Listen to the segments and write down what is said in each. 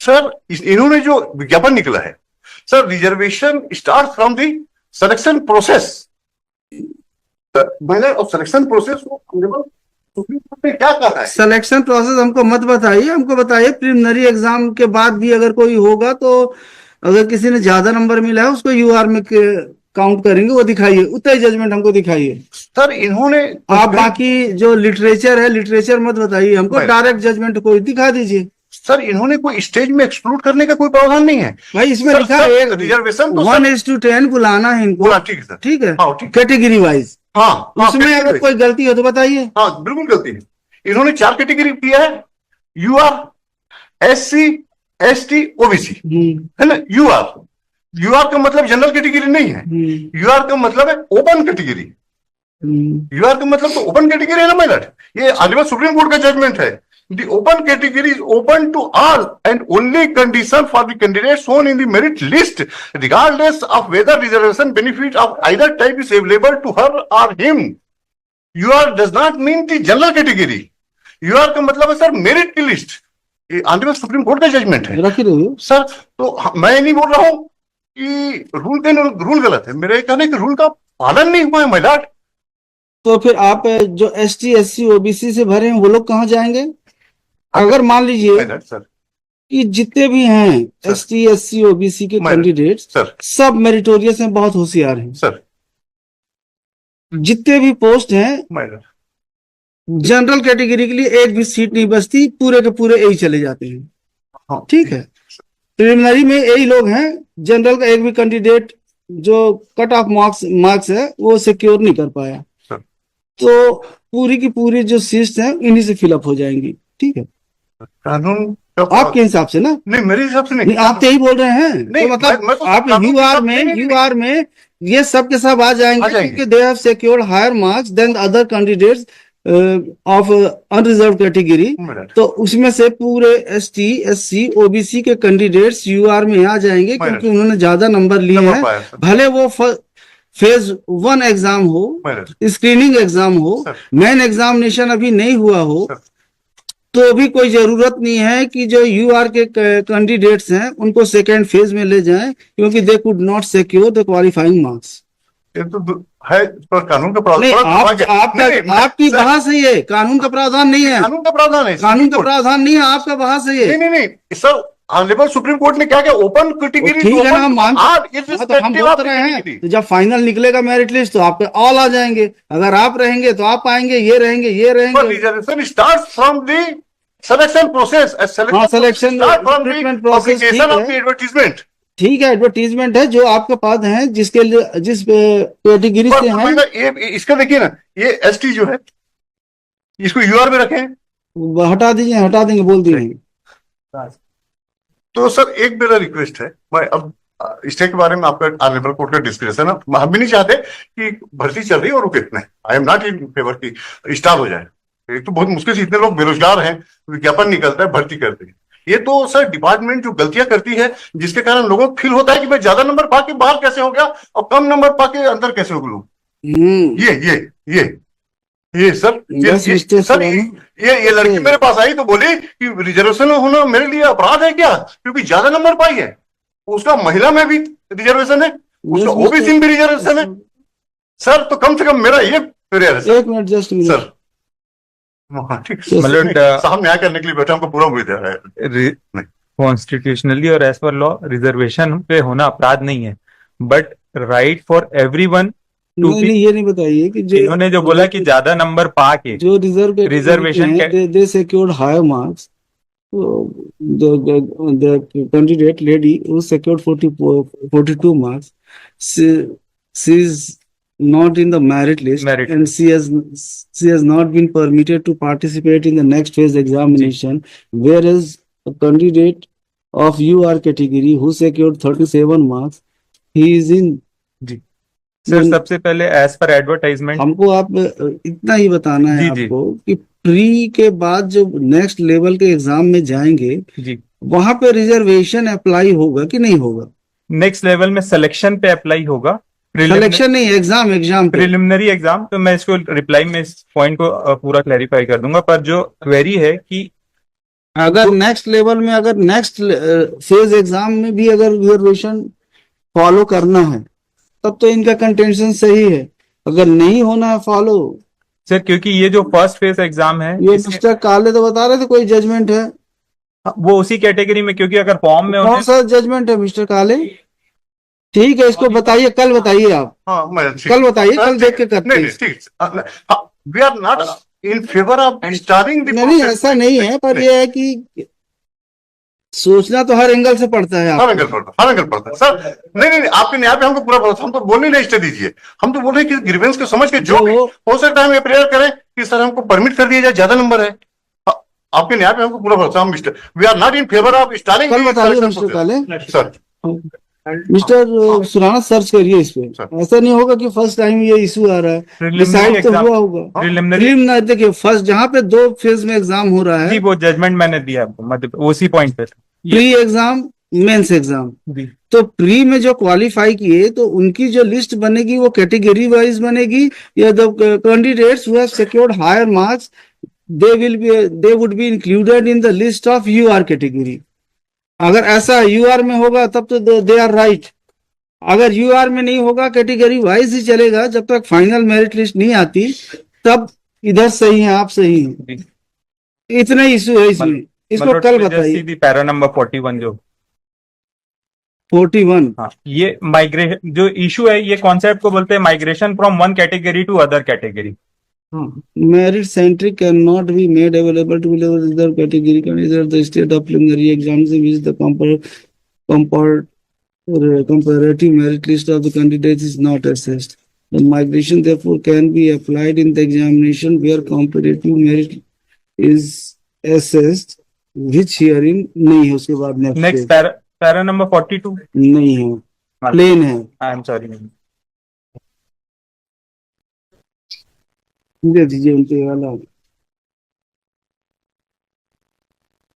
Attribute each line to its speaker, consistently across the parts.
Speaker 1: Sir इन्होंने जो विज्ञापन निकला है sir, reservation start from the selection process. मैंने और सिलेक्शन प्रोसेस को सुप्रीम कोर्ट ने क्या कहा है?
Speaker 2: सिलेक्शन प्रोसेस हमको मत बताइए, हमको बताइए प्रिलिमिनरी एग्जाम के बाद भी अगर कोई होगा तो अगर किसी ने ज्यादा नंबर मिला है उसको यूआर में काउंट करेंगे, वो दिखाइए, उतना ही जजमेंट हमको दिखाइए
Speaker 1: सर। इन्होंने
Speaker 2: आप बाकी जो लिटरेचर है लिटरेचर मत बताइए हमको, डायरेक्ट जजमेंट कोई दिखा दीजिए।
Speaker 1: सर इन्होंने कोई स्टेज में एक्सक्लूड करने का कोई प्रावधान नहीं है
Speaker 2: भाई, इसमें लिखा है
Speaker 1: रिजर्वेशन तो
Speaker 2: 1:10 बुलाना है इनको।
Speaker 1: ठीक है सर,
Speaker 2: ठीक है,
Speaker 1: हाँ,
Speaker 2: कैटेगरी वाइज।
Speaker 1: हाँ,
Speaker 2: उसमें अगर कोई गलती हो तो बताइए।
Speaker 1: हाँ बिल्कुल गलती है। इन्होंने 4 कैटेगरी किया है, यूआर, एससी, एसटी, ओबीसी, है ना। यूआर का मतलब जनरल कैटेगरी नहीं है, यूआर का मतलब है ओपन कैटेगरी। यूआर का मतलब तो ओपन कैटेगरी है ना मैडम, ये अलीगढ़ सुप्रीम कोर्ट का जजमेंट है। The open category is open to all and only condition for the candidate shown in the merit list, regardless of whether reservation benefit of either type is available to her or him. UR does not mean the general category. UR का मतलब है sir merit की list. ये Aligarh supreme court का judgement है sir. तो मैं नहीं बोल रहा हूं कि रूल गलत है, मेरे कहने के रूल का पालन नहीं हुआ है महिला।
Speaker 2: तो फिर आप जो एसटी, एससी, ओबीसी से भरे हैं वो लोग कहाँ जाएंगे? अगर मान लीजिए कि जितने भी हैं एसटी, एससी, ओबीसी के कैंडिडेट्स सब मेरिटोरियस हैं, बहुत होशियार हैं
Speaker 1: सर,
Speaker 2: जितने भी पोस्ट हैं जनरल कैटेगरी के लिए एक भी सीट नहीं बचती, पूरे के पूरे यही चले जाते हैं।
Speaker 1: हाँ,
Speaker 2: ठीक है, प्रिलिमिनरी में यही लोग हैं, जनरल का एक भी कैंडिडेट जो कट ऑफ मार्क्स है वो सिक्योर नहीं कर पाया, तो पूरी की पूरी जो सीट्स हैं इन्हीं से फिलअप हो जाएंगी। ठीक है,
Speaker 1: कानून
Speaker 2: आपके हिसाब से ना?
Speaker 1: नहीं, मेरे हिसाब से नहीं,
Speaker 2: आप तो यही बोल रहे हैं।
Speaker 1: नहीं,
Speaker 2: तो मतलब
Speaker 1: मैं तो
Speaker 2: आप यूआर में ये सब के सब आ जाएंगे क्योंकि they have secured higher marks than other candidates of unreserve category. तो उसमें से पूरे एसटी, एससी, ओबीसी के कैंडिडेट्स यूआर में आ जाएंगे क्योंकि उन्होंने ज्यादा नंबर लिए हैं। भले वो फेज 1 एग्जाम हो, स्क्रीनिंग एग्जाम हो, मेन एग्जामिनेशन अभी नहीं हुआ हो, तो भी कोई जरूरत नहीं है कि जो यूआर के कैंडिडेट्स हैं उनको सेकेंड फेज में ले जाएं क्योंकि they could not secure the qualifying marks.
Speaker 1: ये तो है पर कानून का प्रावधान
Speaker 2: आपकी बहस है, ये कानून का प्रावधान नहीं है।
Speaker 1: कानून का प्रावधान है,
Speaker 2: कानून का प्रावधान नहीं है, आपका बहस है ये।
Speaker 1: नहीं सर, ऑनरेबल सुप्रीम कोर्ट ने क्या ओपन कैटेगरी,
Speaker 2: ठीक है ना, हम बोल रहे हैं। तो जब फाइनल निकलेगा मेरिट लिस्ट तो आप पे ऑल आ जाएंगे, अगर आप रहेंगे तो आप आएंगे, ये रहेंगे, ये रहेंगे।
Speaker 1: Reservation start from the selection process,
Speaker 2: selection recruitment process,
Speaker 1: advertisement.
Speaker 2: ठीक है, एडवर्टीजमेंट है जो आपके पास है, जिसके लिए जिस कैटेगरी से है।
Speaker 1: इसका देखिए ना, ये एसटी जो है इसको यूआर में रखें,
Speaker 2: हटा दीजिए, हटा देंगे, बोल दिए।
Speaker 1: तो सर एक मेरा रिक्वेस्ट है, मैं अब स्टे के बारे में आपका ऑनरेबल कोर्ट का डिस्कशन है, हम भी नहीं चाहते कि भर्ती चल रही है और रुके इतने। I am not in favour की स्टार्ट हो जाए। एक तो बहुत मुश्किल से इतने लोग बेरोजगार हैं, विज्ञापन निकलता है, भर्ती करते हैं। ये तो सर डिपार्टमेंट जो गलतियां करती है जिसके कारण लोगों को फील होता है कि मैं ज्यादा नंबर पाके बाहर कैसे हो गया और कम नंबर पाके अंदर कैसे हो गया। ये सर, ये लड़की मेरे पास आई तो बोली कि रिजर्वेशन होना मेरे लिए अपराध है क्या, क्योंकि ज्यादा नंबर पाई है। उसका महिला में भी रिजर्वेशन है, उसका ओबीसी में भी रिजर्वेशन है। सर तो कम से कम मेरा ये
Speaker 2: एक मिनट जस्ट
Speaker 1: सर, ठीक साहब न्याय करने के लिए बैठा, हमको पूरा उम्मीद है।
Speaker 3: कॉन्स्टिट्यूशनली और एज पर लॉ रिजर्वेशन पे होना अपराध नहीं है, बट राइट फॉर एवरीवन।
Speaker 2: नहीं, ये नहीं बताइए कि
Speaker 3: इन्होंने जो बोला कि ज्यादा नंबर पा के जो reservation
Speaker 2: they secured higher marks, the candidate lady who secured 42 marks, she is not in the merit list, and she has not been permitted to participate in the next phase examination, whereas a candidate of UR category who secured 37 marks, he is in।
Speaker 3: Sir सबसे पहले as per advertisement
Speaker 2: हमको आप इतना ही बताना है आपको कि pre के बाद जो नेक्स्ट लेवल के एग्जाम में जाएंगे वहां पे रिजर्वेशन अप्लाई होगा कि नहीं होगा?
Speaker 3: नेक्स्ट लेवल में सिलेक्शन पे अप्लाई होगा,
Speaker 2: सिलेक्शन नहीं, एग्जाम
Speaker 3: प्रिलिमिनरी एग्जाम। तो मैं इसको रिप्लाई में इस पॉइंट को पूरा क्लैरिफाई कर दूंगा, पर जो क्वेरी है कि
Speaker 2: अगर नेक्स्ट लेवल में, अगर नेक्स्ट फेज एग्जाम में भी अगर रिजर्वेशन फॉलो करना है तब तो इनका कंटेंशन सही है, अगर नहीं होना है फॉलो।
Speaker 3: सर क्योंकि ये जो फर्स्ट फेज एग्जाम है
Speaker 2: ये मिस्टर काले तो बता रहे थे कोई जजमेंट है,
Speaker 3: वो उसी कैटेगरी में, क्योंकि अगर फॉर्म में
Speaker 2: कौन सा जजमेंट है मिस्टर काले? ठीक है, इसको बताइए, कल बताइए आप,
Speaker 1: हाँ मैं
Speaker 2: कल बताइए, कल देख के करते
Speaker 1: नहीं
Speaker 2: हैं।
Speaker 1: नहीं ठीक, we are not in favour of starting
Speaker 2: नहीं ऐसा नहीं है, पर ये है कि सोचना तो हर एंगल से पड़ता है।
Speaker 1: हर एंगल पड़ता है सर। नहीं नहीं आपके न्याय पे हमको पूरा भरोसा, हम तो बोलने नहीं स्टे दीजिए, हम तो बोल रहे हैं कि ग्रीवेंस को समझ के जो हो सकता है हम ये प्रेयर करें कि सर हमको परमिट कर दिया जाए, ज्यादा नंबर है। आपके न्याय पे हमको पूरा भरोसा, हम we are not in favour of starting.
Speaker 2: कल बताइए मिस्टर काले।
Speaker 1: सर
Speaker 2: मिस्टर सुराना सर्च करिए इस पे, ऐसा नहीं होगा कि फर्स्ट टाइम ये इशू आ रहा है, डिसाइड तो हुआ होगा। प्रिलिमिनरी देखिए, फर्स्ट जहाँ पे 2 फेज में एग्जाम हो रहा है,
Speaker 3: वो जजमेंट मैंने दिया मतलब उसी पॉइंट पे,
Speaker 2: प्री एग्जाम मेंस एग्जाम। तो प्री में जो क्वालिफाई किए तो उनकी जो लिस्ट बनेगी वो कैटेगरी वाइज बनेगी, या the candidates who have secured higher marks they would be included in the list of UR category. अगर ऐसा UR में होगा तब तो दे आर राइट, अगर UR में नहीं होगा कैटेगरी वाइज ही चलेगा, जब तक फाइनल मेरिट लिस्ट नहीं आती तब इधर सही है, आप सही हैं। इतना इशू है इसमें, इसको कल बताइए।
Speaker 3: पैरा नंबर 41 जो
Speaker 2: 41,
Speaker 3: हाँ, ये माइग्रेशन जो इशू है, ये कॉन्सेप्ट को बोलते हैं migration from one category to other category.
Speaker 2: merit centric cannot be made available to reserve category candidates. The state of preliminary exams in which the comparative merit list of the candidates is not assessed. The migration therefore can be applied in the examination where comparative merit is assessed, which herein नहीं है। उसके बाद
Speaker 3: next para number 42
Speaker 2: नहीं है, plane है।
Speaker 3: I am sorry,
Speaker 2: दे दीजिए उनके वाला।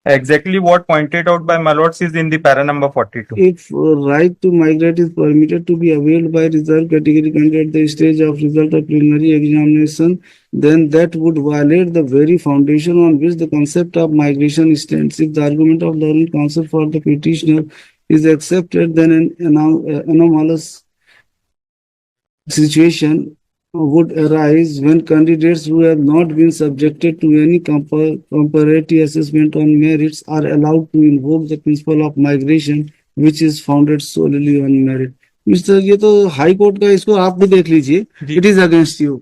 Speaker 3: Exactly what pointed out by Malords is in the para number 42.
Speaker 2: If right to migrate is permitted to be availed by reserve category candidate at the stage of result of preliminary examination, then that would violate the very foundation on which the concept of migration stands. If the argument of learned counsel for the petitioner is accepted, then an anomalous situation would arise when candidates who have not been subjected to any comparative assessment on merits are allowed to invoke the principle of migration, which is founded solely on merit. Mister, ये तो high court का, इसको आप भी देख लीजिए, it is against you.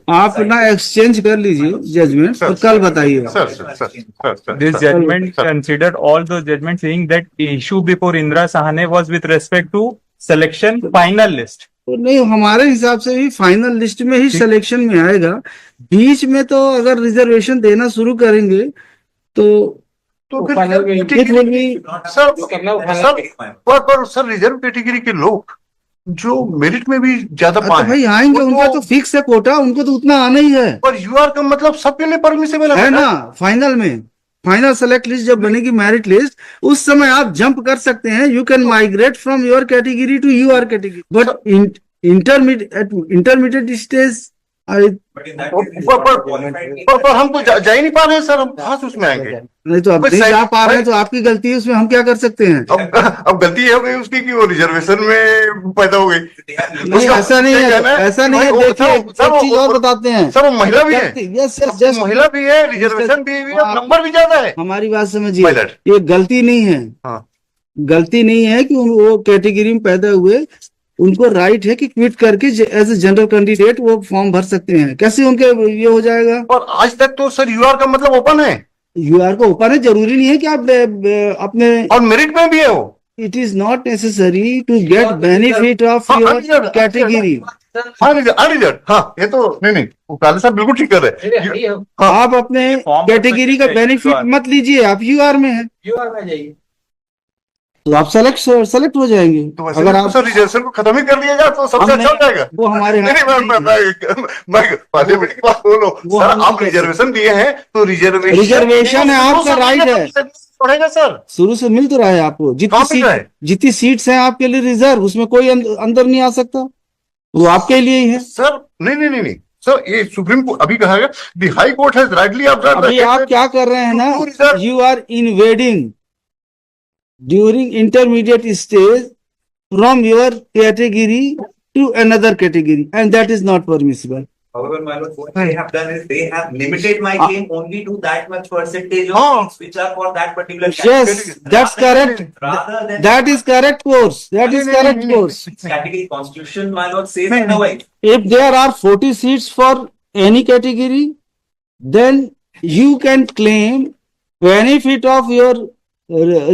Speaker 2: आप ना एक्सचेंज कर लीजिए जजमेंट और कल बताइए।
Speaker 3: This judgment considered all those judgments saying that issue before Indra Sahane was with respect to selection final list.
Speaker 2: तो नहीं, हमारे हिसाब से भी फाइनल लिस्ट में ही सिलेक्शन में आएगा। बीच में तो अगर रिजर्वेशन देना शुरू करेंगे तो
Speaker 1: फिर सर रिजर्व कैटेगरी के लोग जो मेरिट में भी ज्यादा
Speaker 2: पाए भाई आएंगे, उनका तो फिक्स है कोटा, उनको तो उतना आना ही है।
Speaker 1: पर यूआर का मतलब सबके लिए परमिसिबल
Speaker 2: है ना। फाइनल में फाइनल सेलेक्ट लिस्ट जब बनेगी मेरिट लिस्ट, उस समय आप जंप कर सकते हैं। You can migrate from your category to UR category, but intermediate stage
Speaker 1: पर हम तो जा ही नहीं पा रहे हैं सर, हम कहाँ से उसमें आएंगे?
Speaker 2: नहीं तो अब नहीं जा पा रहे हैं तो आपकी गलती है, उसमें हम क्या कर सकते हैं?
Speaker 1: अब गलती हो गई उसकी कि वो रिजर्वेशन में पैदा हो गई।
Speaker 2: नहीं ऐसा नहीं है, ऐसा नहीं है। देखिए एक चीज और बताते हैं
Speaker 1: सर, वो महिला भी है,
Speaker 2: यस जस्ट
Speaker 1: महिला भी है, रिजर्वेशन भी है, नंबर भी ज्यादा है।
Speaker 2: हमारी बात समझिए, ये गलती नहीं है, गलती नहीं है कि वो कैटेगरी में पैदा हुए, उनको राइट है कि क्विट करके एज ए जनरल कैंडिडेट वो फॉर्म भर सकते हैं। कैसे उनके ये हो जाएगा?
Speaker 1: और आज तक तो सर यूआर का मतलब ओपन है,
Speaker 2: यूआर को ओपन है, जरूरी नहीं है कि आप अपने,
Speaker 1: और मेरिट में भी है वो।
Speaker 2: It is not necessary to get benefit of your category.
Speaker 1: हाँ ये तो नहीं वो काले साहब बिल्कुल ठीक कर रहे हैं।
Speaker 2: आप अपने कैटेगरी का बेनिफिट मत लीजिए, आप यूआर में है, यूआर में जाइए तो आप सेलेक्ट हो जाएंगे।
Speaker 1: तो अगर आप रिजर्वेशन को खत्म ही कर दिया जाए तो सबसे अच्छा हो जाएगा।
Speaker 2: वो हमारे
Speaker 1: आप रिजर्वेशन दिए हैं तो
Speaker 2: रिजर्वेशन है, आपका राइट है,
Speaker 1: पड़ेगा सर।
Speaker 2: शुरू से मिल तो रहा है आपको, जितनी सीट्स हैं आपके लिए रिजर्व, उसमें कोई अंदर नहीं आ सकता, वो आपके लिए ही है
Speaker 1: सर। नहीं सर ये सुप्रीम कोर्ट अभी कहा गया the high court has rightly observed
Speaker 2: अभी आप क्या कर रहे हैं ना, you are invading during intermediate stage from your category to another category, and that is not permissible.
Speaker 4: However, my lord, what they have done is they have limited my claim only to that much percentage of things which are for that particular
Speaker 2: Yes, that's correct.
Speaker 4: Rather than
Speaker 2: That is correct course. That is correct course.
Speaker 4: category constitution, my lord says otherwise.
Speaker 2: If there are 40 seats for any category, then you can claim benefit of your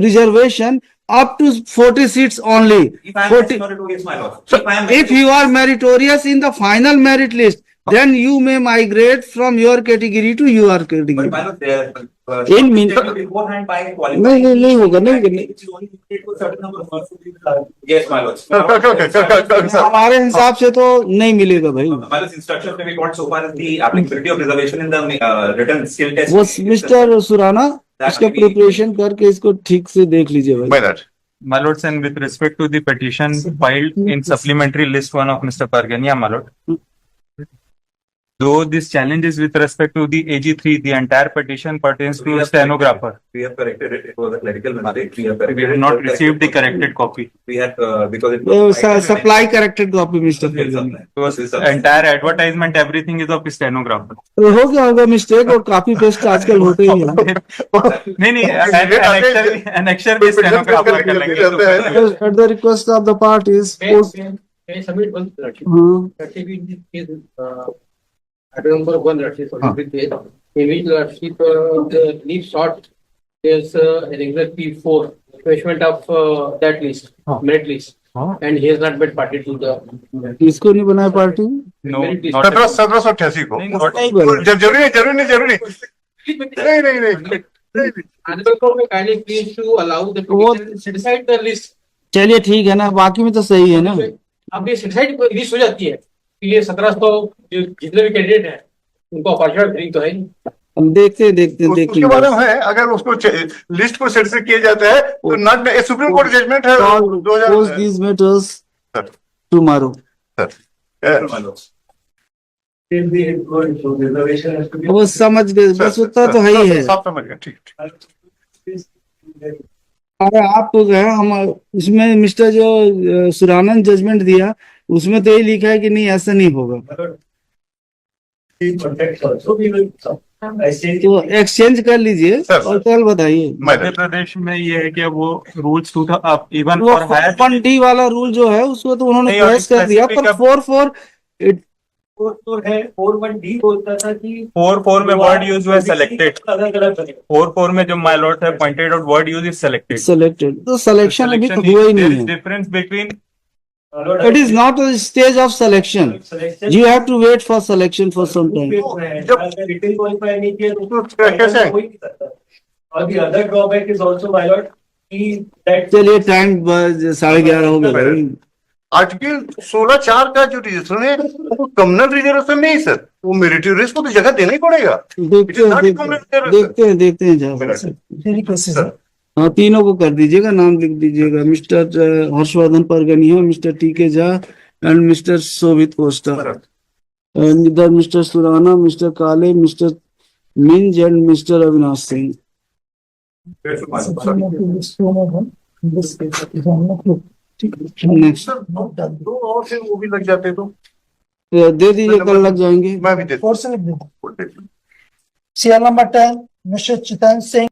Speaker 2: reservation up to 40 seats only.
Speaker 4: If I am
Speaker 2: 40
Speaker 4: meritorious, my lord.
Speaker 2: So,
Speaker 4: If I am
Speaker 2: if you are meritorious in the final merit list, then you may migrate from your category to your
Speaker 4: but
Speaker 2: category.
Speaker 4: my lord, there
Speaker 2: In mean-
Speaker 4: beforehand by qualifying.
Speaker 2: नहीं होगा, नहीं होगा, नहीं।
Speaker 4: Which is only limited to a certain number of persons. Yes, my lord.
Speaker 1: Sir
Speaker 2: हमारे हिसाब से तो नहीं मिलेगा भाई।
Speaker 4: My lord's instructions may be gone so far as the applicability of reservation in the written skill test.
Speaker 2: वो mister Surana इसका preparation करके इसको ठीक से देख लीजिए भाई।
Speaker 1: my lord
Speaker 3: My lords, and with respect to the petition filed in supplementary list 1 of Mr. Pargania, my lord, though this challenge is with respect to the AG3, the entire petition pertains to stenographer.
Speaker 4: We have corrected it. It was a clerical mistake. We have corrected
Speaker 3: We have not received the corrected copy.
Speaker 4: We had because it was
Speaker 2: supply corrected copy mister
Speaker 3: Because entire advertisement, everything is of stenographer.
Speaker 2: हो गया होगा mistake, और काफी paste आजकल होते ही है।
Speaker 3: नहीं, annexure भी stenographer कर लेंगे।
Speaker 2: At the request of the parties,
Speaker 5: Can I submit one certificate? Item number 1 certificate, in which Lordship the leave short is a regular P4 refreshment of that list, merit list, and he has not been party to the
Speaker 2: किसको नहीं बनाया party?
Speaker 3: No,
Speaker 5: merit list.
Speaker 3: not
Speaker 1: 1788 को
Speaker 3: नहीं, not-
Speaker 2: नहीं बोला।
Speaker 1: जरूरी नहीं
Speaker 5: Honorable Court may kindly please to allow the petitioner set aside the list.
Speaker 2: चलिए ठीक है ना, बाकी में तो सही है ना।
Speaker 5: अब ये set aside लिस्ट हो जाती है, ये 1700 जो जितने भी कैंडिडेट हैं उनको अपॉर्चुनिटी तो है नहीं।
Speaker 2: हम देखते हैं
Speaker 1: उसके बारे में है, अगर उसको लिस्ट को सेट से किया जाता है तो नॉट सुप्रीम कोर्ट जजमेंट है
Speaker 2: Close these matters
Speaker 1: sir
Speaker 2: tomorrow. वो समझ गए, बस उतना तो है ही है।
Speaker 1: सब समझ गए, ठीक
Speaker 2: अरे आप तो गए, हम इसमें मिस्टर जो सुरानंद जजमेंट दिया उसमें तो ये लिखा है कि नहीं ऐसा नहीं होगा, तो एक्सचेंज कर लीजिए और कल बताइए।
Speaker 3: मध्य प्रदेश में ये है कि अब वो रूल्स टू था, अब इवन
Speaker 2: वो
Speaker 3: फॉर हायर
Speaker 2: 1D वाला रूल जो है उसको तो उन्होंने
Speaker 3: नहीं, और
Speaker 2: प्रेस कर दिया, पर
Speaker 3: specific
Speaker 2: 4
Speaker 5: है 4-1D बोलता था कि
Speaker 3: 4 में वर्ड यूज हुआ सेलेक्टेड।
Speaker 5: अलग अलग बने।
Speaker 3: 4 में जो माय लॉर्ड है pointed out word use is selected.
Speaker 2: Selected, तो सिलेक्शन अभी तो हुआ ही नहीं है।
Speaker 3: Difference between
Speaker 2: It is not a stage of selection. You have to wait for selection for some time.
Speaker 5: जब रिटेन क्वालिफाई नहीं किया तो
Speaker 1: कैसे?
Speaker 5: हो ही नहीं सकता। और the other drawback is also my lord कि that
Speaker 2: चलिए टाइम 11:30 हो गया भाई।
Speaker 1: आर्टिकल 16(4) का जो रिजर्वेशन है वो कम्युनल रिजर्वेशन नहीं सर, वो मेरिटोरियस को तो जगह देना ही पड़ेगा।
Speaker 2: देखते हैं जाओ। हाँ, तीनों को कर दीजिएगा, नाम लिख दीजिएगा, mister Harshvardhan Pargania, mister T K. Jha and mister Shobhit Costa, इधर mister Surana, mister Kale, mister Minz and mister Avinash Singh. Next
Speaker 1: दो और से वो भी लग जाते तो
Speaker 2: दे दीजिए, कल लग जाएंगे।
Speaker 1: मैं भी देता
Speaker 6: Serial number 10, Mr. Chitan Singh.